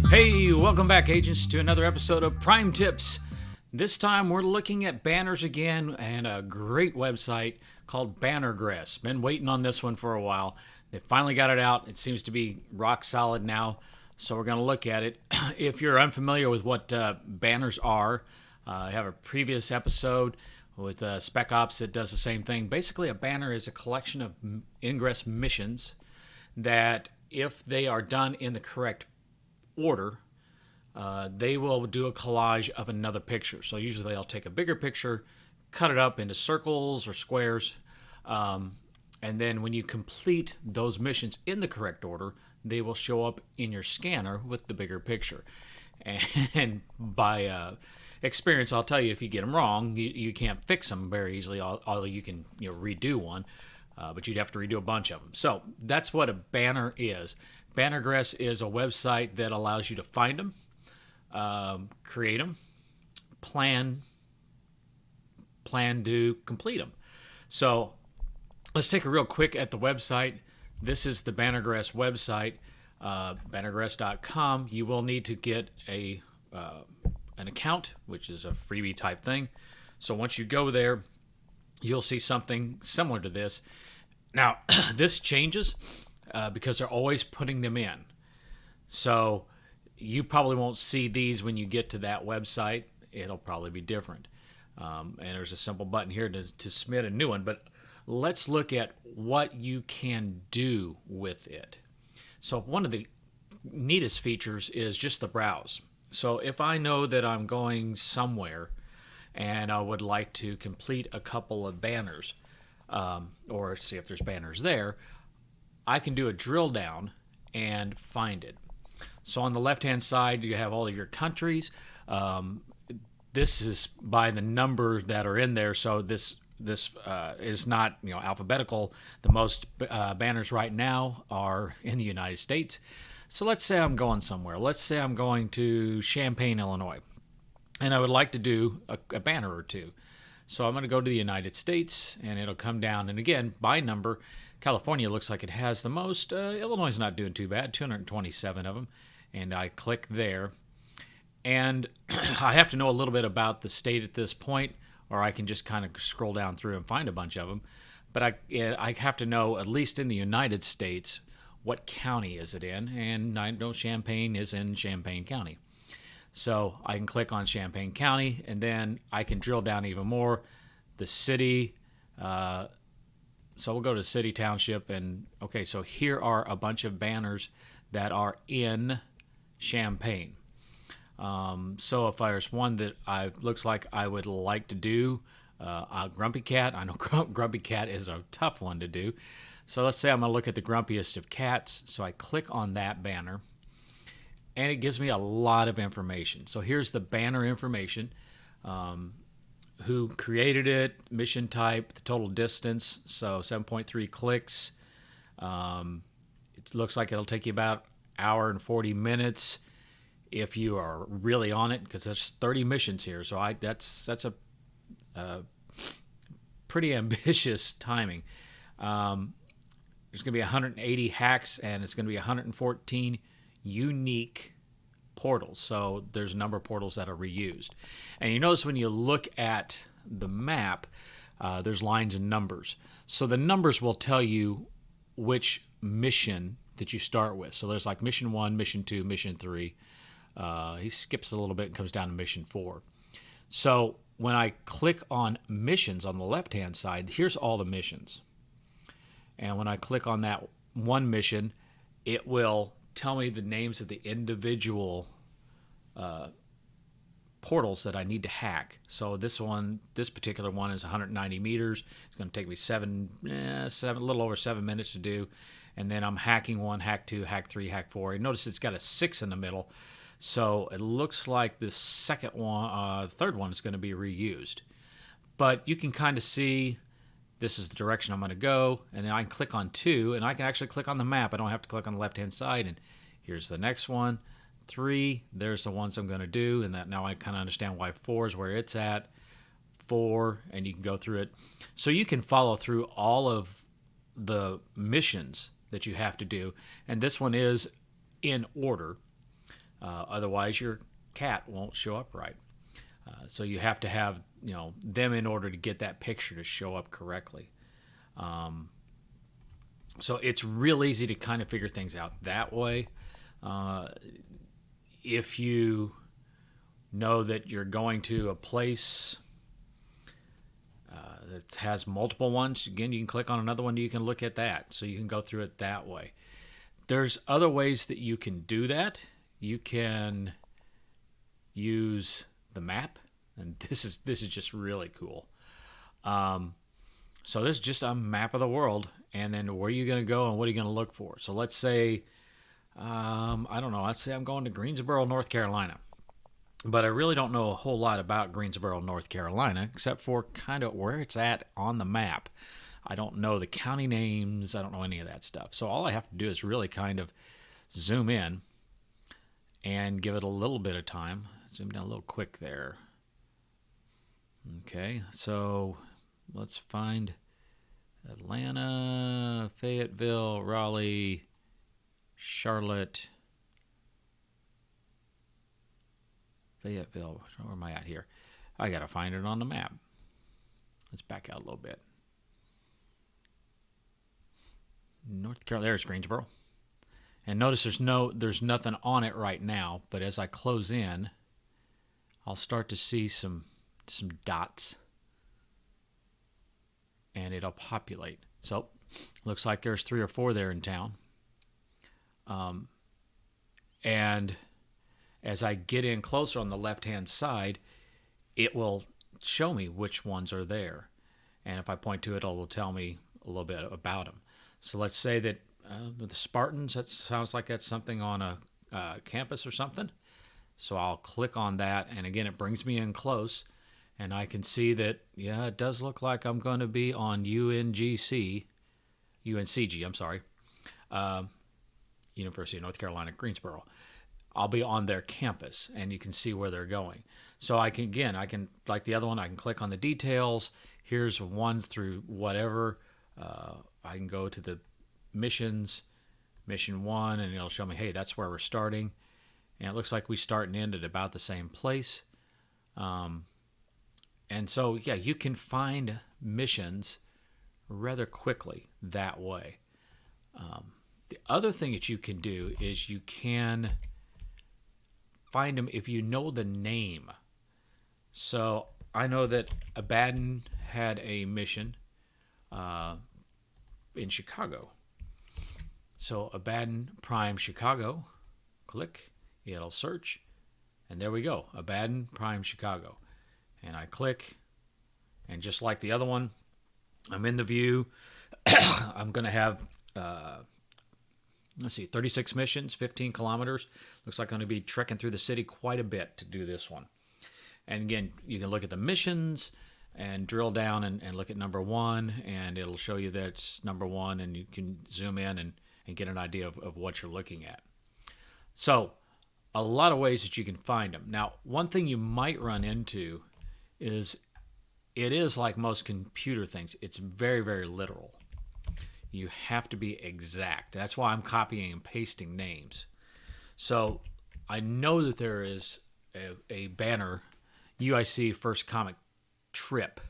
Hey, welcome back, agents, to another episode of Prime Tips. This time we're looking at banners again and a great website called Bannergress. Been waiting on this one for a while. They finally got it out. It seems to be rock solid now, so we're going to look at it. If you're unfamiliar with what banners are, I have a previous episode with Spec Ops that does the same thing. Basically, a banner is a collection of ingress missions that, if they are done in the correct order, they will do a collage of another picture. So usually they'll take a bigger picture, cut it up into circles or squares, and then when you complete those missions in the correct order, they will show up in your scanner with the bigger picture. And by experience, I'll tell you, if you get them wrong, you can't fix them very easily, although you can redo one, but you'd have to redo a bunch of them. So that's what a banner is. Bannergress is a website that allows you to find them, create them, plan, do, complete them. So let's take a real quick at the website. This is the Bannergress website, bannergress.com. You will need to get an account, which is a freebie type thing. So once you go there, you'll see something similar to this. Now, this changes because they're always putting them in. So you probably won't see these when you get to that website. It'll probably be different. And there's a simple button here to submit a new one. But let's look at what you can do with it. So one of the neatest features is just the browse. So if I know that I'm going somewhere and I would like to complete a couple of banners, or see if there's banners there, I can do a drill down and find it. So on the left-hand side, you have all of your countries. This is by the number that are in there. So this is not alphabetical. The most banners right now are in the United States. So let's say I'm going somewhere. Let's say I'm going to Champaign, Illinois, and I would like to do a banner or two. So I'm going to go to the United States, and it'll come down. And again, by number, California looks like it has the most. Illinois is not doing too bad, 227 of them. And I click there. And I have to know a little bit about the state at this point, or I can just kind of scroll down through and find a bunch of them. But I have to know, at least in the United States, what county is it in. And I know Champaign is in Champaign County. So I can click on Champaign County, and then I can drill down even more. The city, so we'll go to city, township, and okay, so here are a bunch of banners that are in Champaign. So if there's one that looks like I would like to do, Grumpy Cat. I know Grumpy Cat is a tough one to do. So let's say I'm going to look at the grumpiest of cats. So I click on that banner, and it gives me a lot of information. So here's the banner information. Who created it, mission type, the total distance, so 7.3 clicks. It looks like it'll take you about an hour and 40 minutes if you are really on it, because there's 30 missions here. So that's a pretty ambitious timing. There's going to be 180 hacks, and it's going to be 114 unique portals. So there's a number of portals that are reused. And you notice when you look at the map, there's lines and numbers. So the numbers will tell you which mission that you start with. So there's like mission 1, mission 2, mission 3. He skips a little bit and comes down to mission 4. So when I click on missions on the left-hand side, here's all the missions. And when I click on that one mission, it will tell me the names of the individual portals that I need to hack. So this particular one is 190 meters. It's going to take me a little over 7 minutes to do. And then I'm hacking 1, hack 2, hack 3, hack 4. And notice it's got a 6 in the middle. So it looks like the third one is going to be reused. But you can kind of see this is the direction I'm going to go, and then I can click on 2, and I can actually click on the map. I don't have to click on the left-hand side, and here's the next one. 3, there's the ones I'm going to do, and that now I kind of understand why 4 is where it's at. 4, and you can go through it. So you can follow through all of the missions that you have to do. And this one is in order. Otherwise, your cat won't show up right. So you have to have them in order to get that picture to show up correctly. So it's real easy to kind of figure things out that way. If you know that you're going to a place that has multiple ones, again, you can click on another one, you can look at that. So you can go through it that way. There's other ways that you can do that. You can use the map, and this is just really cool. So this is just a map of the world, and then where are you going to go and what are you going to look for? So let's say, I don't know, let's say I'm going to Greensboro, North Carolina. But I really don't know a whole lot about Greensboro, North Carolina, except for kind of where it's at on the map. I don't know the county names. I don't know any of that stuff. So all I have to do is really kind of zoom in and give it a little bit of time. Zoom down a little quick there. Okay, so let's find Atlanta, Fayetteville, Raleigh, Charlotte, Fayetteville. Where am I at here? I got to find it on the map. Let's back out a little bit. North Carolina, there's Greensboro. And notice there's nothing on it right now, but as I close in, I'll start to see some dots. And it'll populate. So, looks like there's 3 or 4 there in town. And as I get in closer on the left-hand side, it will show me which ones are there. And if I point to it, it'll tell me a little bit about them. So let's say that the Spartans, that sounds like that's something on a campus or something. So I'll click on that, and again, it brings me in close. And I can see that, yeah, it does look like I'm going to be on UNCG, I'm sorry, University of North Carolina, Greensboro. I'll be on their campus, and you can see where they're going. So I can, like the other one, I can click on the details. Here's ones through whatever. I can go to the missions, mission 1, and it'll show me, hey, that's where we're starting. And it looks like we start and end at about the same place. And so, yeah, you can find missions rather quickly that way. The other thing that you can do is you can find them if you know the name. So I know that Abaddon had a mission in Chicago. So Abaddon Prime Chicago, click, it'll search, and there we go, Abaddon Prime Chicago. And I click, and just like the other one, I'm in the view. I'm going to have, 36 missions, 15 kilometers. Looks like I'm going to be trekking through the city quite a bit to do this one. And again, you can look at the missions and drill down and look at number 1, and it'll show you that it's number 1, and you can zoom in and get an idea of what you're looking at. So, a lot of ways that you can find them. Now, one thing you might run into is it is like most computer things. It's very, very literal. You have to be exact. That's why I'm copying and pasting names. So I know that there is a banner, UIC First Comic Trip.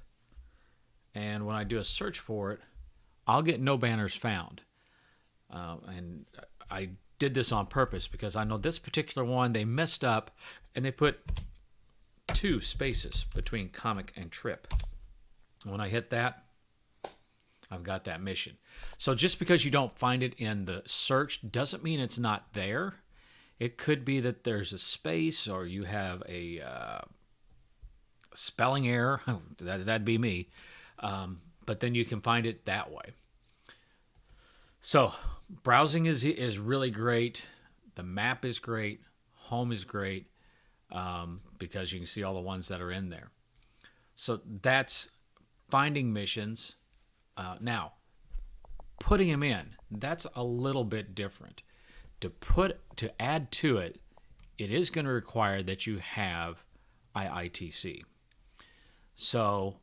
And when I do a search for it, I'll get no banners found. And I did this on purpose because I know this particular one, they messed up and they put 2 spaces between comic and trip. When I hit that, I've got that mission. So just because you don't find it in the search doesn't mean it's not there. It could be that there's a space or you have a spelling error. That'd be me. But then you can find it that way. So browsing is really great. The map is great. Home is great. Because you can see all the ones that are in there. So that's finding missions. Now, putting them in, that's a little bit different. To add to it, it is going to require that you have IITC. So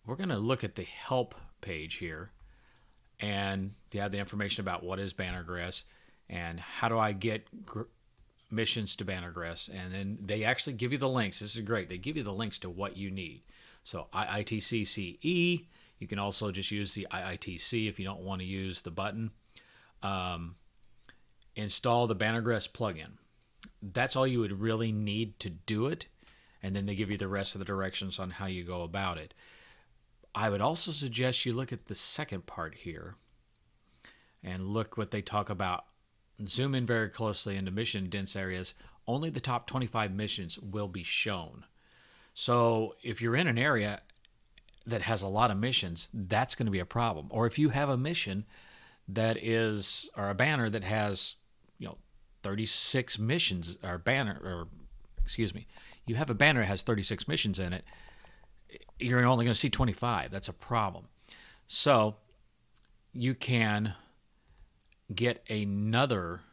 we're going to look at the help page here, and you have the information about what is Bannergress and how do I get missions to Bannergress. And then they actually give you the links. This is great. They give you the links to what you need. So IITC CE. You can also just use the IITC if you don't want to use the button. Install the Bannergress plugin. That's all you would really need to do it. And then they give you the rest of the directions on how you go about it. I would also suggest you look at the second part here and look what they talk about. Zoom in very closely into mission dense areas. Only the top 25 missions will be shown. So if you're in an area that has a lot of missions, that's going to be a problem. Or if you have a mission that is, or a banner that has, 36 missions, you have a banner that has 36 missions in it, you're only going to see 25. That's a problem. So you can get another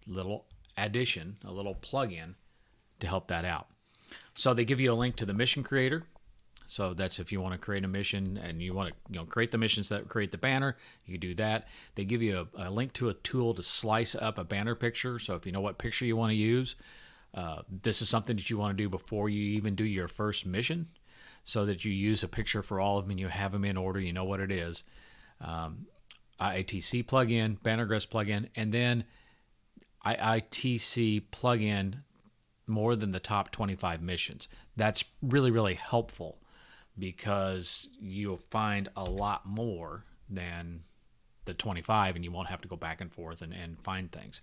little addition, a little plugin to help that out. So they give you a link to the mission creator. So that's if you want to create a mission and you want to create the missions that create the banner, you can do that. They give you a link to a tool to slice up a banner picture. So if you know what picture you want to use, this is something that you want to do before you even do your first mission, so that you use a picture for all of them and you have them in order, you know what it is. IITC plugin, Bannergress plugin, and then IITC plugin more than the top 25 missions. That's really, really helpful because you'll find a lot more than the 25 and you won't have to go back and forth and find things.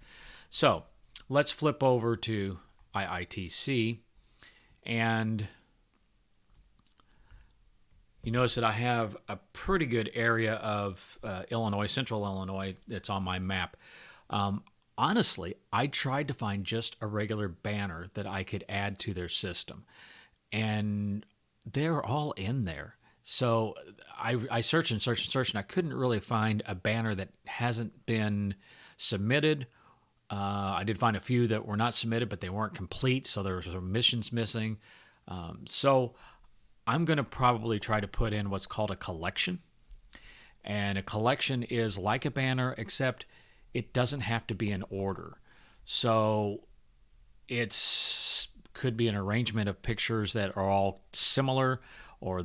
So let's flip over to IITC, and you notice that I have a pretty good area of Illinois, central Illinois, that's on my map. Honestly, I tried to find just a regular banner that I could add to their system, and they're all in there. So I searched and searched and searched, and I couldn't really find a banner that hasn't been submitted. I did find a few that were not submitted, but they weren't complete, so there were some missions missing. So I'm going to probably try to put in what's called a collection. And a collection is like a banner, except it doesn't have to be in order. So it's could be an arrangement of pictures that are all similar or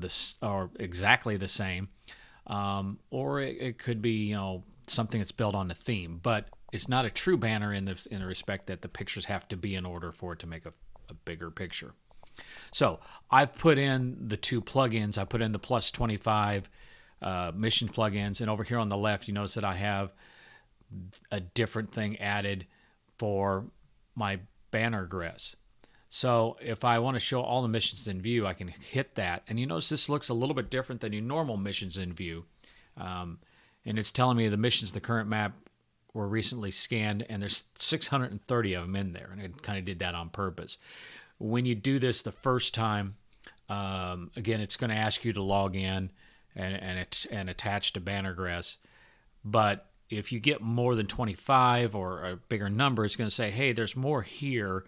exactly the same, or it could be something that's built on a theme. But it's not a true banner in the respect that the pictures have to be in order for it to make a bigger picture. So I've put in the two plugins. I put in the plus 25 mission plugins, and over here on the left, you notice that I have a different thing added for my Bannergress. So if I want to show all the missions in view, I can hit that. And you notice this looks a little bit different than your normal missions in view. And it's telling me the missions, the current map, were recently scanned, and there's 630 of them in there. And it kind of did that on purpose. When you do this the first time, again, it's going to ask you to log in and attach to Bannergress. But if you get more than 25 or a bigger number, it's going to say, hey, there's more here.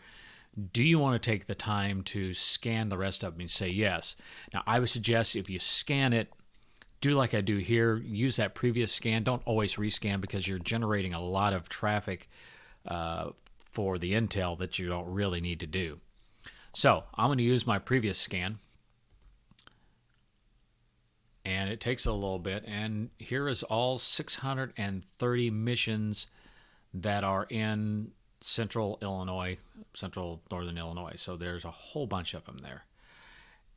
Do you want to take the time to scan the rest of them? And say yes. Now, I would suggest if you scan it, do like I do here. Use that previous scan. Don't always rescan because you're generating a lot of traffic for the intel that you don't really need to do. So I'm going to use my previous scan. And it takes a little bit. And here is all 630 missions that are in central Illinois, central northern Illinois. So there's a whole bunch of them there.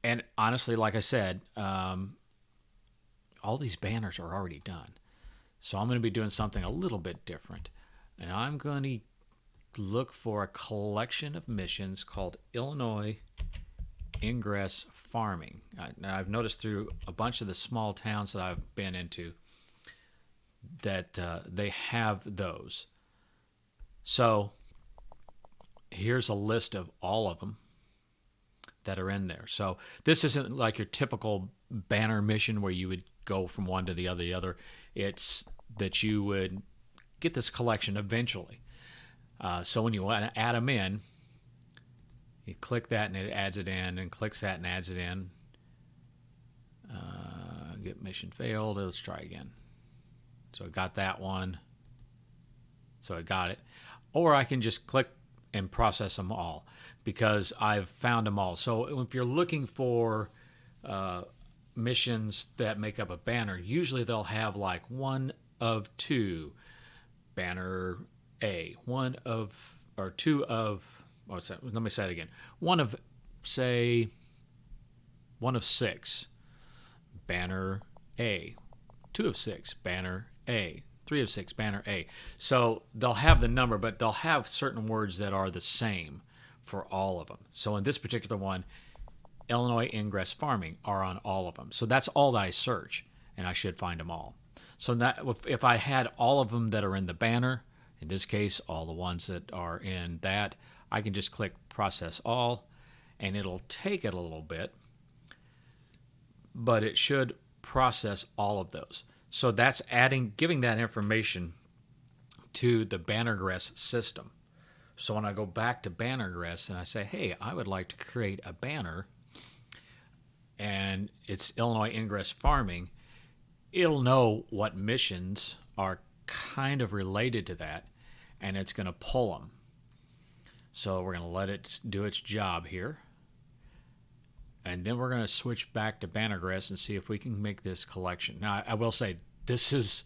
And honestly, like I said, all these banners are already done. So I'm going to be doing something a little bit different. And I'm going to look for a collection of missions called Illinois Ingress Farming. Now, I've noticed through a bunch of the small towns that I've been into that they have those. So here's a list of all of them that are in there. So this isn't like your typical banner mission where you would go from one to the other. It's that you would get this collection eventually. So when you want to add them in, You click that and it adds it in, and clicks that and adds it in. Get mission failed. Let's try again. So I got that one. So I got it. Or I can just click and process them all because I've found them all. So if you're looking for missions that make up a banner, usually they'll have like one of two banner A, one of, or two of, what's that? Let me say it again. One of, say, one of six, banner A, two of six, banner A, three of six, banner A. So they'll have the number, but they'll have certain words that are the same for all of them. So in this particular one, Illinois ingress farming are on all of them. So that's all that I search, and I should find them all. So that, if I had all of them that are in the banner, in this case, all the ones that are in that, I can just click process all, and it'll take it a little bit, but it should process all of those. So that's giving that information to the Bannergress system. So when I go back to Bannergress and I say, hey, I would like to create a banner, and it's Illinois ingress farming, it'll know what missions are kind of related to that, and it's going to pull them. So we're going to let it do its job here. And then we're going to switch back to Bannergress and see if we can make this collection. Now, I will say this is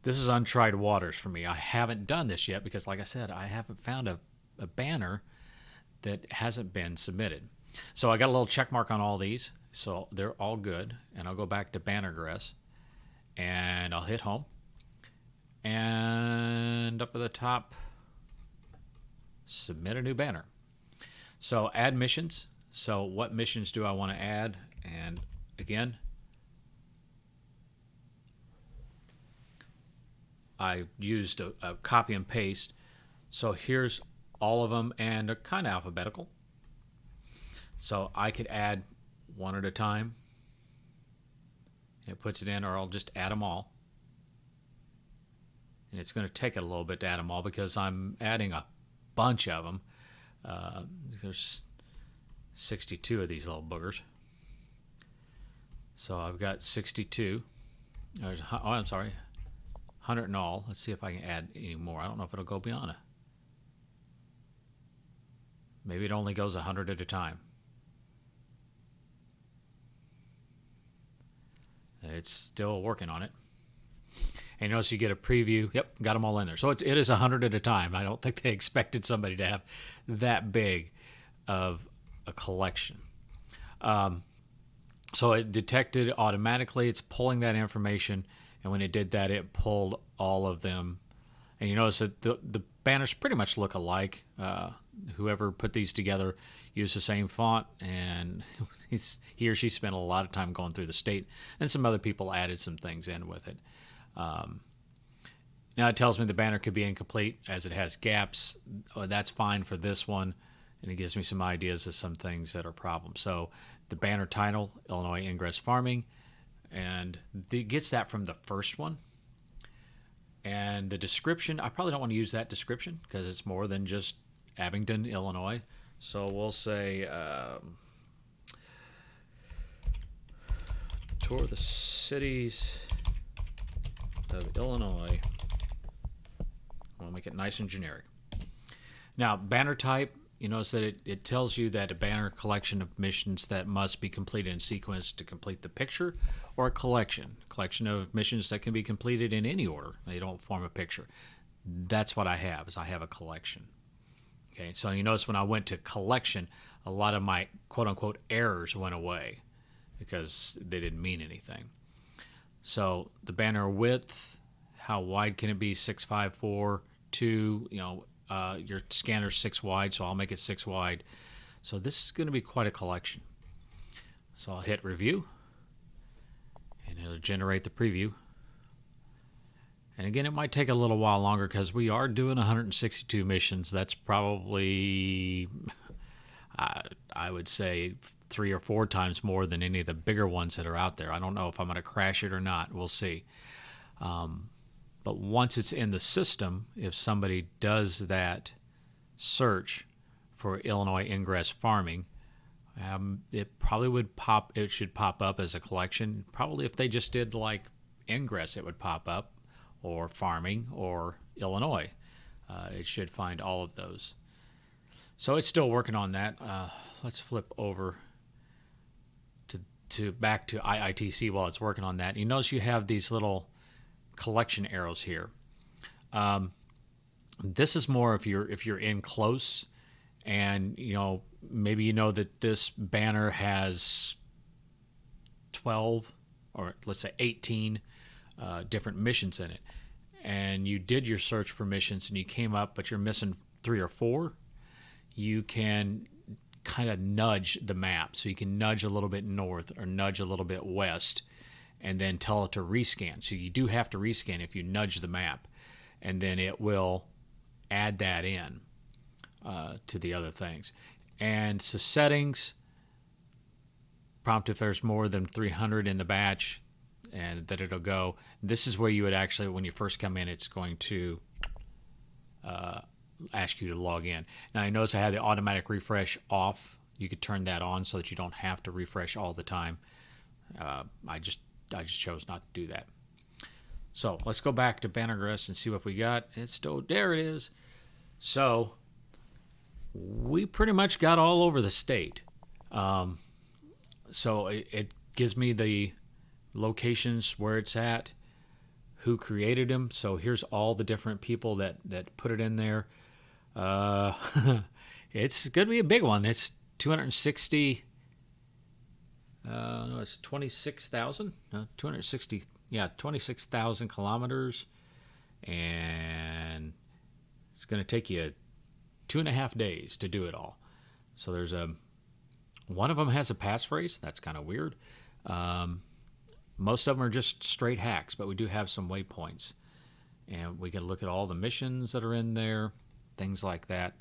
untried waters for me. I haven't done this yet because, like I said, I haven't found a banner that hasn't been submitted. So I got a little check mark on all these, so they're all good. And I'll go back to Bannergress, and I'll hit home. And up at the top, submit a new banner. So add missions. So what missions do I want to add? And again, I used a copy and paste. So here's all of them, and they're kind of alphabetical. So I could add one at a time. It puts it in, or I'll just add them all. And it's going to take it a little bit to add them all because I'm adding a bunch of them. There's 62 of these little boogers. So I've got 62. I'm sorry, 100 in all. Let's see if I can add any more. I don't know if it'll go beyond it. Maybe it only goes 100 at a time. It's still working on it. And notice you get a preview. Yep, got them all in there. So it is 100 at a time. I don't think they expected somebody to have that big of a collection. So it detected automatically. It's pulling that information, and when it did that, it pulled all of them. And you notice that the banners pretty much look alike. Whoever put these together used the same font, and he or she spent a lot of time going through the state, and some other people added some things in with it. Now it tells me the banner could be incomplete as it has gaps. That's fine for this one, and it gives me some ideas of some things that are problems. So the banner title, Illinois Ingress Farming, and it gets that from the first one. And the description, I probably don't want to use that description because it's more than just Abingdon, Illinois. So we'll say tour the cities of Illinois. We'll make it nice and generic. Now, banner type, you notice that it tells you that a banner collection of missions that must be completed in sequence to complete the picture, or a collection of missions that can be completed in any order. They don't form a picture. That's what I have, is I have a collection. Okay, so you notice when I went to collection, a lot of my quote-unquote errors went away because they didn't mean anything. So the banner width, how wide can it be? 654, 2, your scanner's 6 wide, so I'll make it 6 wide. So this is going to be quite a collection. So I'll hit review, and it'll generate the preview. And again, it might take a little while longer because we are doing 162 missions. That's probably, I would say, 3 or 4 times more than any of the bigger ones that are out there. I don't know if I'm going to crash it or not. We'll see. But once it's in the system, if somebody does that search for Illinois ingress farming. It probably would pop. It should pop up as a collection. Probably if they just did like ingress, it would pop up, or farming, or Illinois. It should find all of those. So it's still working on that. Let's flip over to back to IITC while it's working on that. You notice you have these little collection arrows here. This is more if you're in close, and maybe you know that this banner has 12 or let's say 18 different missions in it, and you did your search for missions and you came up but you're missing 3 or 4. You can kind of nudge the map, so you can nudge a little bit north or nudge a little bit west and then tell it to rescan. So you do have to rescan if you nudge the map, and then it will add that in to the other things. And so settings prompt if there's more than 300 in the batch, and that it'll go. This is where you would actually, when you first come in, it's going to ask you to log in. Now, I notice I have the automatic refresh off. You could turn that on so that you don't have to refresh all the time. I just chose not to do that. So let's go back to Bannergress and see what we got. It's still, there it is. So we pretty much got all over the state. So it gives me the locations where it's at, who created them. So here's all the different people that put it in there. It's going to be a big one. It's 260. No, it's 26,000. 260. Yeah, 26,000 kilometers, and it's going to take you 2.5 days to do it all. So there's one of them has a passphrase. That's kind of weird. Most of them are just straight hacks, but we do have some waypoints, and we can look at all the missions that are in there, things like that.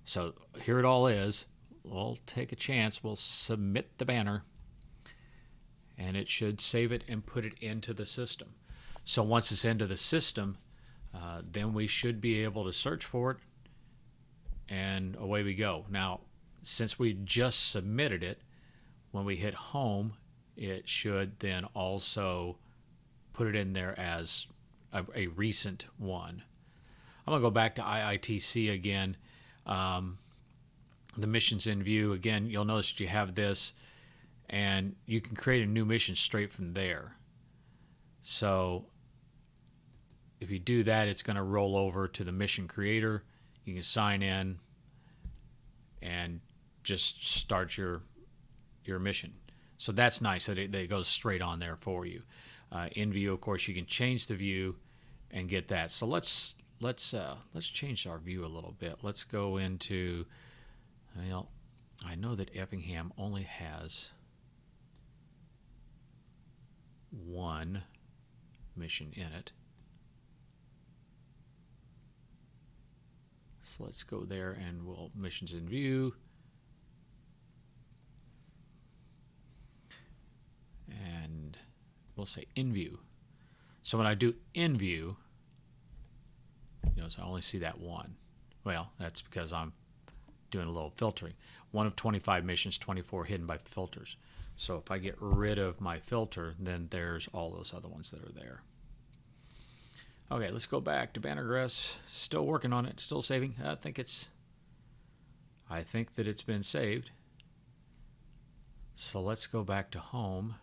So here it all is. We'll take a chance. We'll submit the banner, and it should save it and put it into the system. So once it's into the system, then we should be able to search for it, and away we go. Now, since we just submitted it, when we hit home, it should then also put it in there as a recent one. I'm going to go back to IITC again. The missions in view, again, you'll notice you have this, and you can create a new mission straight from there. So if you do that, it's going to roll over to the mission creator. You can sign in and just start your mission. So that's nice that it goes straight on there for you. In view, of course, you can change the view and get that. So let's change our view a little bit. Let's go into, well, I know that Effingham only has one mission in it. So let's go there and we'll missions in view. And we'll say in view. So when I do in view, so I only see that one. Well, that's because I'm doing a little filtering. One of 25 missions, 24 hidden by filters. So if I get rid of my filter, then there's all those other ones that are there. Okay, let's go back to Bannergress. Still working on it, still saving. I think that it's been saved. So let's go back to home.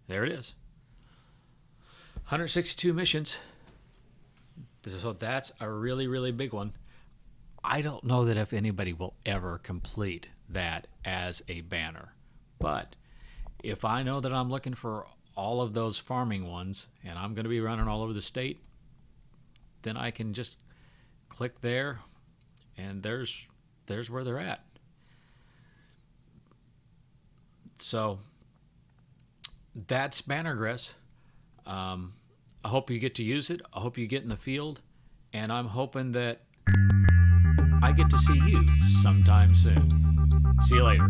There it is. 162 missions. So that's a really, really big one. I don't know that if anybody will ever complete that as a banner. But if I know that I'm looking for all of those farming ones and I'm going to be running all over the state, then I can just click there and there's where they're at. So that's Bannergress. I hope you get to use it. I hope you get in the field, and I'm hoping that I get to see you sometime soon. See you later.